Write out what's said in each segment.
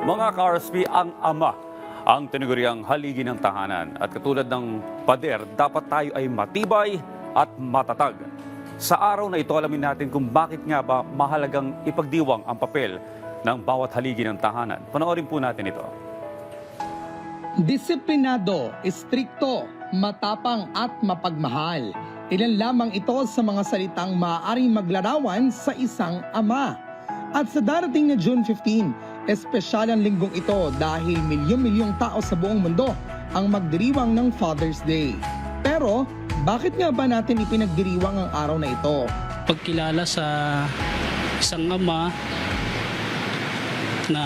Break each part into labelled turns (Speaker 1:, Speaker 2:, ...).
Speaker 1: Mga ka-RSP, ang ama ang tinaguriang haligi ng tahanan. At katulad ng pader, dapat tayo ay matibay at matatag. Sa araw na ito, alamin natin kung bakit nga ba mahalagang ipagdiwang ang papel ng bawat haligi ng tahanan. Panoorin po natin ito.
Speaker 2: Disiplinado, istrikto, matapang at mapagmahal. Ilan lamang ito sa mga salitang maaaring maglarawan sa isang ama. At sa darating na June 15, espesyal ang linggong ito dahil milyon-milyong tao sa buong mundo ang magdiriwang ng Father's Day. Pero, bakit nga ba natin ipinagdiriwang ang araw na ito?
Speaker 3: Pagkilala sa isang ama na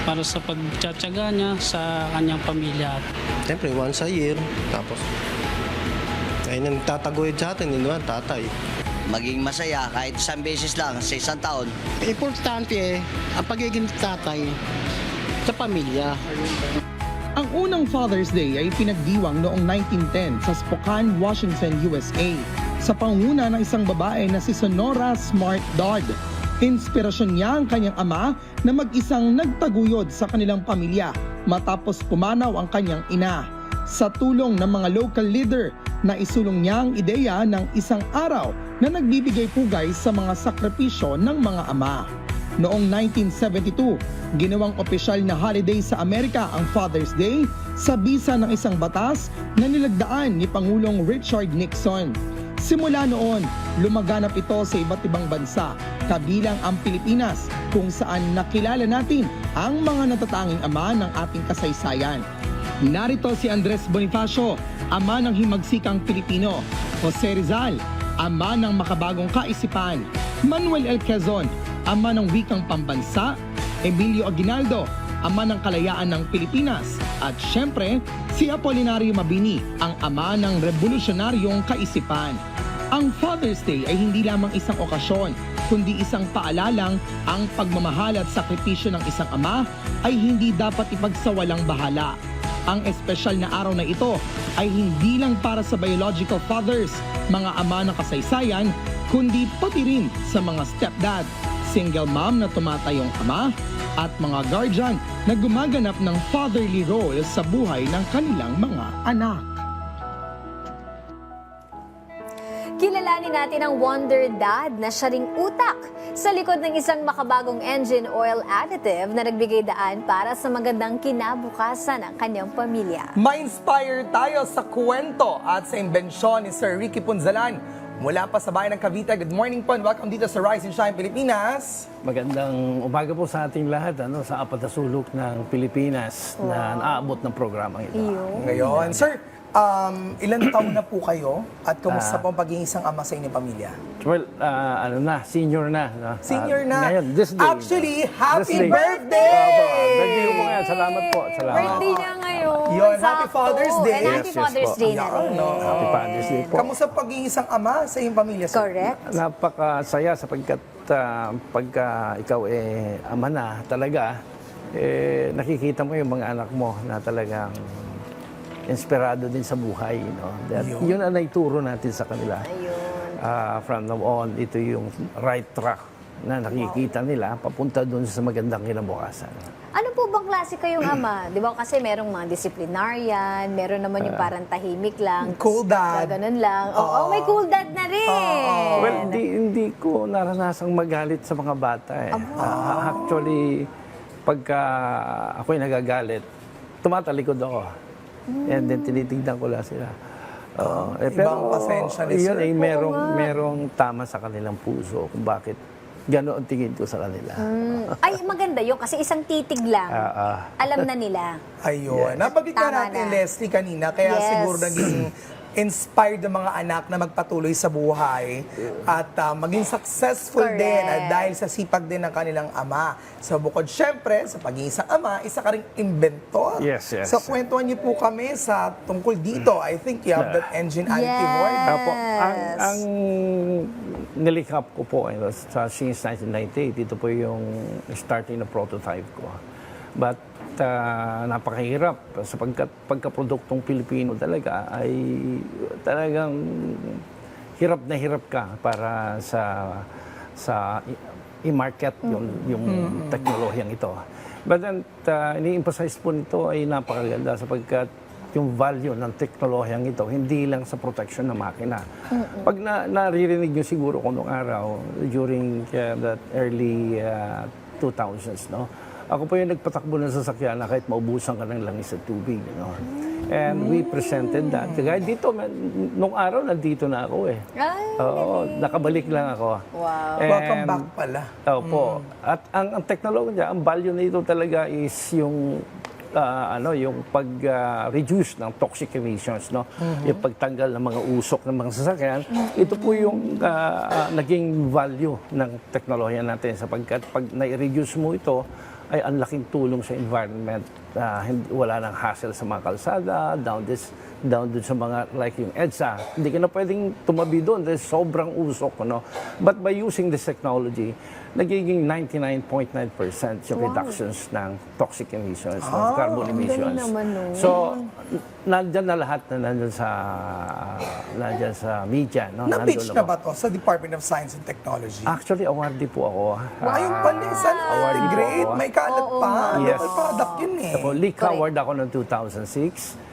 Speaker 3: para sa pagtsatsaga niya sa kanyang pamilya.
Speaker 4: Siyempre, once a year. Tapos, ay nagtataguyod sa atin, hindi naman tatay.
Speaker 5: Maging masaya kahit isang beses lang sa isang taon.
Speaker 6: Importante ang pagiging tatay sa pamilya.
Speaker 2: Ang unang Father's Day ay pinagdiwang noong 1910 sa Spokane, Washington, USA sa pangunguna ng isang babae na si Sonora Smart Dodd. Inspirasyon niya ang kanyang ama na mag-isang nagtaguyod sa kanilang pamilya matapos pumanaw ang kanyang ina. Sa tulong ng mga local leader, naisulong niya ang ideya ng isang araw na nagbibigay pugay sa mga sakripisyo ng mga ama. Noong 1972, ginawang opisyal na holiday sa Amerika ang Father's Day sa bisa ng isang batas na nilagdaan ni Pangulong Richard Nixon. Simula noon, lumaganap ito sa iba't ibang bansa, kabilang ang Pilipinas, kung saan nakilala natin ang mga natatanging ama ng ating kasaysayan. Narito si Andres Bonifacio, ama ng himagsikang Pilipino; Jose Rizal, ama ng makabagong kaisipan; Manuel L. Quezon, ama ng wikang pambansa; Emilio Aguinaldo, ama ng kalayaan ng Pilipinas; at syempre, si Apolinario Mabini, ang ama ng revolusyonaryong kaisipan. Ang Father's Day ay hindi lamang isang okasyon, kundi isang paalalang ang pagmamahal at sakripisyo ng isang ama ay hindi dapat ipagsawalang bahala. Ang espesyal na araw na ito ay hindi lang para sa biological fathers, mga ama ng kasaysayan, kundi pati rin sa mga stepdad, single mom na tumatayong ama, at mga guardian na gumaganap ng fatherly role sa buhay ng kanilang mga anak.
Speaker 7: Kilalanin natin ang Wonder Dad na siya ring utak sa likod ng isang makabagong engine oil additive na nagbigay daan para sa magandang kinabukasan ng kanyang pamilya.
Speaker 2: Ma-inspire tayo sa kwento at sa imbensyon ni Sir Ricky Punzalan. Mula pa sa bayan ng Cavite, good morning po and welcome dito sa Rise and Shine Pilipinas.
Speaker 8: Magandang umaga po sa ating lahat sa apat na sulok ng Pilipinas na naabot ng programang ito.
Speaker 2: Ngayon, Sir, ilan taon na po kayo at kumusta po ang pagiging isang ama sa inyong pamilya?
Speaker 8: Well, senior na. No?
Speaker 2: Senior na.
Speaker 8: Ngayon, this day.
Speaker 2: Actually, happy
Speaker 8: This day.
Speaker 2: birthday!
Speaker 8: Birthday mo ngayon. Salamat po. Salamat.
Speaker 7: Birthday niya ngayon.
Speaker 2: Yun, happy
Speaker 7: Sakto.
Speaker 2: Father's Day.
Speaker 7: And happy
Speaker 8: Yes, yes
Speaker 7: Father's
Speaker 8: po.
Speaker 7: Day na
Speaker 2: Yan,
Speaker 7: rin.
Speaker 2: no?
Speaker 8: Happy Father's Day po.
Speaker 2: Kamusta ang pagiging isang ama sa inyong pamilya, Sir?
Speaker 7: Correct.
Speaker 8: Napakasaya sapagkat pagka ikaw ama na talaga, nakikita mo yung mga anak mo na talagang inspirado din sa buhay. No? Yun ang naituro natin sa kanila. From now on, ito yung right track na nakikita nila papunta doon sa magandang kinabukasan.
Speaker 7: Ano po bang klase kayong ama? Di ba kasi merong mga disciplinarian, meron naman yung parang tahimik lang.
Speaker 2: Cool dad.
Speaker 7: Ganun lang. Oo, may cool dad na rin.
Speaker 8: Well, hindi ko naranasang magalit sa mga bata. Actually, pagka ako'y nagagalit, tumatalikod ako. And then tinitignan ko lang sila.
Speaker 2: Ibang pasensya ni
Speaker 8: yun
Speaker 2: Sir.
Speaker 8: merong tama sa kanilang puso kung bakit gano'n ang tingin ko sa kanila.
Speaker 7: Ay, maganda yun kasi isang titig lang. Alam na nila.
Speaker 2: Ayun. Nabanggit nga
Speaker 7: Tama
Speaker 2: natin,
Speaker 7: na.
Speaker 2: Leslie, kanina. Kaya
Speaker 7: Yes.
Speaker 2: siguro naging inspired ang mga anak na magpatuloy sa buhay at maging successful
Speaker 7: Correct.
Speaker 2: din dahil sa sipag din ng kanilang ama. So bukod syempre sa pagiging isang ama, isa ka ring inventor.
Speaker 8: Yes, yes.
Speaker 2: So kwentuhan niyo po kami sa tungkol dito. I think you have that engine additive word.
Speaker 8: Apo, ang nilikap ko po since 1998, ito po yung starting na prototype ko. But napakahirap sapagkat pagkaproduktong Pilipino talaga ay talagang hirap na hirap ka para sa i-market yung teknolohiyang ito. But then, ini-emphasize po nito ay napakaganda sapagkat yung value ng teknolohiyang ito, hindi lang sa protection ng makina. Pag naririnig nyo siguro kung nung araw, during that early 2000s, no? Ako po yung nagpatakbo ng sasakyan na kahit maubusan ka ng langis at tubig. No? And we presented that. Kaya dito, nung araw, nandito na ako eh.
Speaker 7: Ay,
Speaker 8: Oo, nakabalik lang ako.
Speaker 7: wow.
Speaker 2: Welcome back pala.
Speaker 8: Opo. At ang teknolohiya, ang value nito talaga is yung yung pag-reduce ng toxic emissions, no? Yung pagtanggal ng mga usok ng mga sasakyan. Ito po yung naging value ng teknolohiya natin sapagkat pag na-reduce mo ito, ay ang laking tulong sa environment. Wala nang hassle sa mga kalsada, down dun sa mga like yung EDSA. Hindi ka na pwedeng tumabi doon dahil sobrang usok. No? But by using this technology, nagiging 99.9% yung reductions ng toxic emissions, ng carbon emissions.
Speaker 7: naman nun.
Speaker 8: So, nandyan na lahat na nandyan sa media. No?
Speaker 9: Na-pitch
Speaker 8: Nandun
Speaker 9: na
Speaker 8: ako.
Speaker 9: ba to sa Department of Science and Technology?
Speaker 8: Actually, awardee po ako.
Speaker 9: Ayun pala, sana
Speaker 8: awardee po
Speaker 9: great.
Speaker 8: ako.
Speaker 9: May kalat pa.
Speaker 8: Yes.
Speaker 9: Local product yun eh.
Speaker 8: Ako, Leak Award ako noong 2006.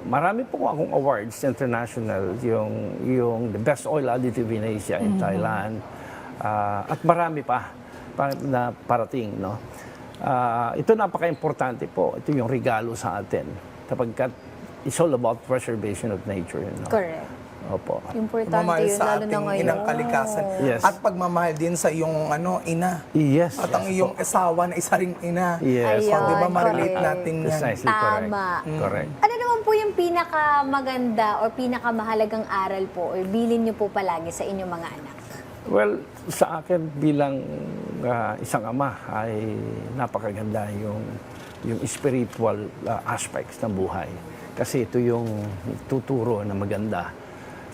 Speaker 8: Marami po akong awards international, yung the best oil additive in Asia in Thailand. At marami pa na parating. No? Ito napaka-importante po. Ito yung regalo sa atin. Sapagkat it's all about preservation of nature. No?
Speaker 7: Correct.
Speaker 8: Opo.
Speaker 7: Importante
Speaker 9: Pagmamahal
Speaker 7: yun,
Speaker 9: sa
Speaker 7: lalo na
Speaker 9: ating
Speaker 7: ngayon.
Speaker 9: inang kalikasan.
Speaker 8: Yes.
Speaker 9: At pagmamahal din sa iyong ina.
Speaker 8: Yes.
Speaker 9: At ang iyong asawa na isa ring ina.
Speaker 8: Yes.
Speaker 7: Ayun,
Speaker 9: O, di ba ma-relate
Speaker 7: correct.
Speaker 9: natin yan?
Speaker 8: Precisely correct.
Speaker 7: Tama.
Speaker 8: Correct.
Speaker 7: Ano naman po yung pinakamaganda o pinakamahalagang aral po o bilin niyo po palagi sa inyong mga anak?
Speaker 8: Well, sa akin bilang isang ama ay napakaganda yung spiritual aspects ng buhay. Kasi ito yung tuturo na maganda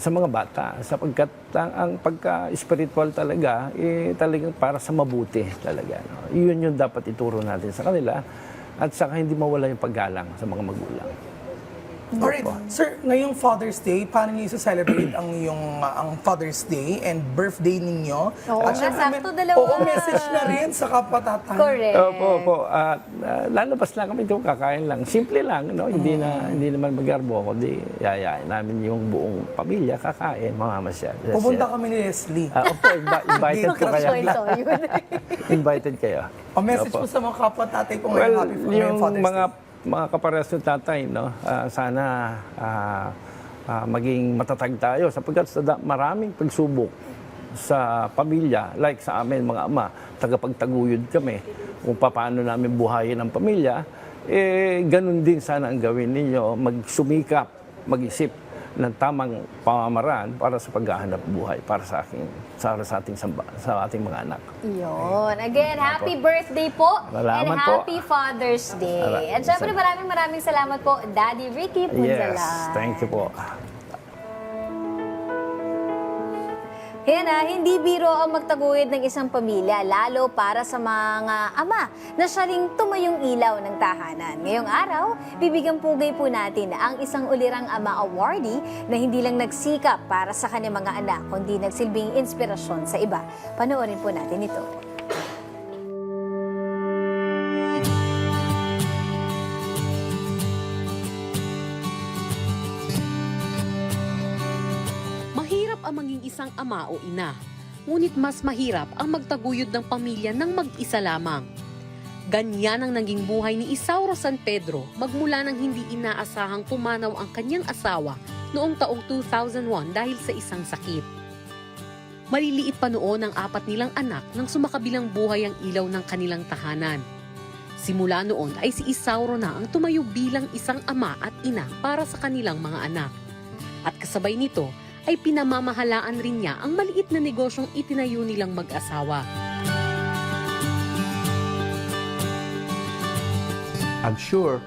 Speaker 8: sa mga bata. Sapagkat ang pagka-spiritual talaga, talagang para sa mabuti talaga. No? Yun yung dapat ituro natin sa kanila at saka hindi mawala yung paggalang sa mga magulang.
Speaker 9: Alright, sir, ngayong Father's Day, paano niyo i-celebrate ang Father's Day and birthday ninyo?
Speaker 7: Oo,
Speaker 9: syempre,
Speaker 7: sakto dalawa.
Speaker 9: Oo, message na rin sa kapatatan.
Speaker 7: Correct.
Speaker 8: Opo. Lalabas lang kami ito, kakain lang. Simple lang, no? Hindi naman magarbo ako. Di yayain namin yung buong pamilya, kakain, mamamasyal.
Speaker 9: Pupunta kami ni Leslie.
Speaker 8: Opo, invited ko kayo.
Speaker 7: Kwento yun.
Speaker 8: Invited kayo.
Speaker 9: O message
Speaker 8: Opo.
Speaker 9: po sa mga kapwa-tatay po
Speaker 8: Well,
Speaker 9: ngayong
Speaker 8: yung
Speaker 9: Father's Day.
Speaker 8: mga kapares ng tatay, no? Sana maging matatag tayo sapagkat maraming pagsubok sa pamilya, like sa amin mga ama, tagapagtaguyod kami kung paano namin buhayin ang pamilya, ganun din sana ang gawin ninyo, magsumikap, mag-isip ng tamang pamamaraan para sa paghahanap buhay para sa ating mga anak.
Speaker 7: Yun. Again, happy birthday po.
Speaker 8: Salamat
Speaker 7: and
Speaker 8: po.
Speaker 7: happy Father's Day. At syempre maraming salamat po, Daddy Ricky Punzalan.
Speaker 8: Yes, thank you po.
Speaker 7: Yan hindi biro ang magtaguyod ng isang pamilya, lalo para sa mga ama na siya ring tumayong ilaw ng tahanan. Ngayong araw, bibigyan pugay po natin ang isang ulirang ama awardee na hindi lang nagsikap para sa kanyang mga anak, kundi nagsilbing inspirasyon sa iba. Panoorin po natin ito.
Speaker 10: Mahirap ang maging isang ama o ina, ngunit mas mahirap ang magtaguyod ng pamilya ng mag-isa lamang. Ganyan ang naging buhay ni Isauro San Pedro magmula nang hindi inaasahang pumanaw ang kanyang asawa noong taong 2001 dahil sa isang sakit. Maliliit pa noon ang 4 nilang anak nang sumakabilang buhay ang ilaw ng kanilang tahanan. Simula noon ay si Isauro na ang tumayo bilang isang ama at ina para sa kanilang mga anak. At kasabay nito ay pinamamahalaan rin niya ang maliit na negosyong itinayo nilang mag-asawa.
Speaker 11: I'm sure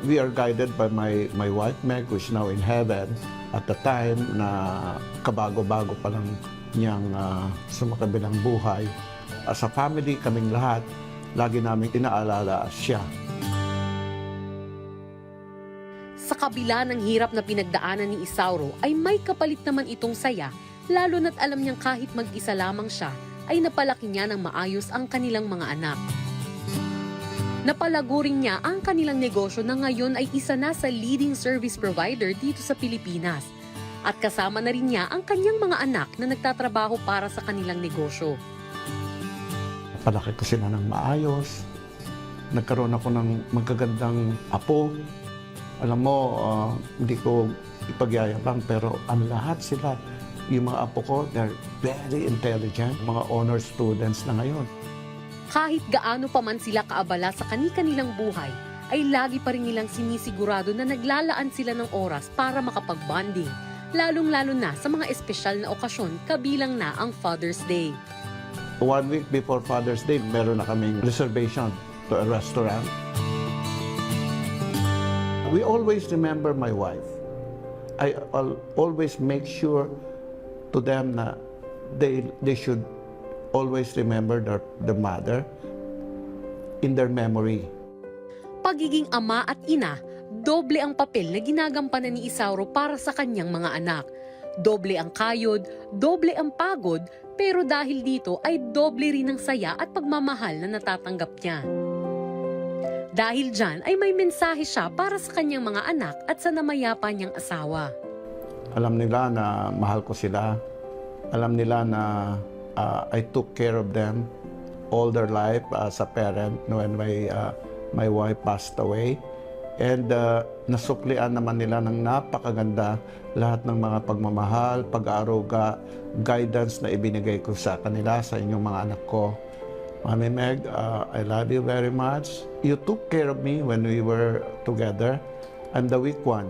Speaker 11: we are guided by my wife Meg, who is now in heaven. At the time na kabago-bago pa lang niyang sumakabilang buhay. As a family, kaming lahat, lagi namin inaalala siya.
Speaker 10: Sa kabila ng hirap na pinagdaanan ni Isauro ay may kapalit naman itong saya, lalo na't alam niyang kahit mag-isa lamang siya ay napalaki niya ng maayos ang kanilang mga anak. Napalago rin niya ang kanilang negosyo na ngayon ay isa na sa leading service provider dito sa Pilipinas. At kasama na rin niya ang kanyang mga anak na nagtatrabaho para sa kanilang negosyo.
Speaker 11: Palaki ko sila ng maayos. Nagkaroon ako ng magagandang apo. Alam mo, hindi ko ipagyayabang pero ang lahat sila, yung mga apo ko, they're very intelligent. Mga honor students na ngayon.
Speaker 10: Kahit gaano pa man sila kaabala sa kani-kanilang buhay, ay lagi pa rin nilang sinisigurado na naglalaan sila ng oras para makapag-bonding, lalong-lalo na sa mga espesyal na okasyon kabilang na ang Father's Day.
Speaker 11: 1 week before Father's Day, meron na kaming reservation to a restaurant. We always remember my wife. I'll always make sure to them na they should always remember the mother in their memory.
Speaker 10: Pagiging ama at ina, doble ang papel na ginagampanan ni Isauro para sa kanyang mga anak. Doble ang kayod, doble ang pagod, pero dahil dito ay doble rin ang saya at pagmamahal na natatanggap niya. Dahil dyan ay may mensahe siya para sa kanyang mga anak at sa namayapa niyang asawa.
Speaker 11: Alam nila na mahal ko sila. Alam nila na I took care of them all their life as a parent when my wife passed away. And nasuklian naman nila ng napakaganda lahat ng mga pagmamahal, pag-aaruga, guidance na ibinigay ko sa kanila, sa inyong mga anak ko. Mami Meg, I love you very much. You took care of me when we were together. I'm the weak one.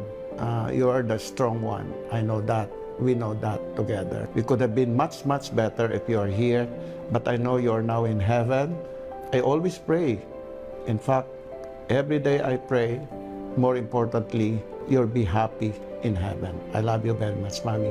Speaker 11: You are the strong one. I know that. We know that together. We could have been much, much better if you are here, but I know you are now in heaven. I always pray. In fact, every day I pray, more importantly, you'll be happy in heaven. I love you very much, Mommy.